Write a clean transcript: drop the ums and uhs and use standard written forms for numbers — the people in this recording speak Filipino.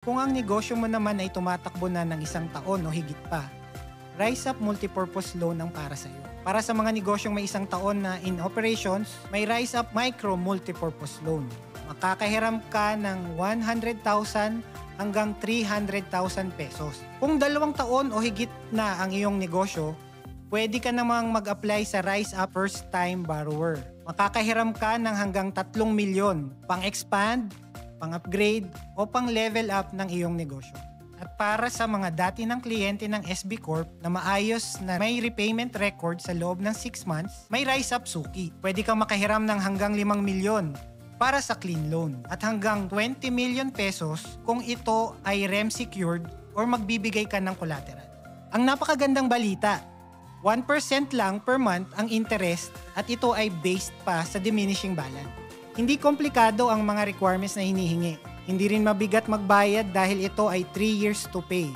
Kung ang negosyo mo naman ay tumatakbo na ng isang taon o higit pa, RiseUp Multipurpose Loan ang para sa iyo. Para sa mga negosyong may isang taon na in operations, may RiseUp Micro Multipurpose Loan. Makakahiram ka ng 100,000 hanggang 300,000 pesos. Kung 2 taon o higit na ang iyong negosyo, pwede ka namang mag-apply sa RiseUp First Time Borrower. Makakahiram ka ng hanggang 3 milyon pang-expand, pang-upgrade o pang-level up ng iyong negosyo. At para sa mga dati ng kliyente ng SB Corp na maayos na may repayment record sa loob ng 6 months, may RiseUp Suki. Pwede kang makahiram ng hanggang 5 milyon para sa clean loan at hanggang 20 million pesos kung ito ay REM secured or magbibigay ka ng collateral. Ang napakagandang balita, 1% lang per month ang interest at ito ay based pa sa diminishing balance. Hindi komplikado ang mga requirements na hinihingi. Hindi rin mabigat magbayad dahil ito ay 3 years to pay.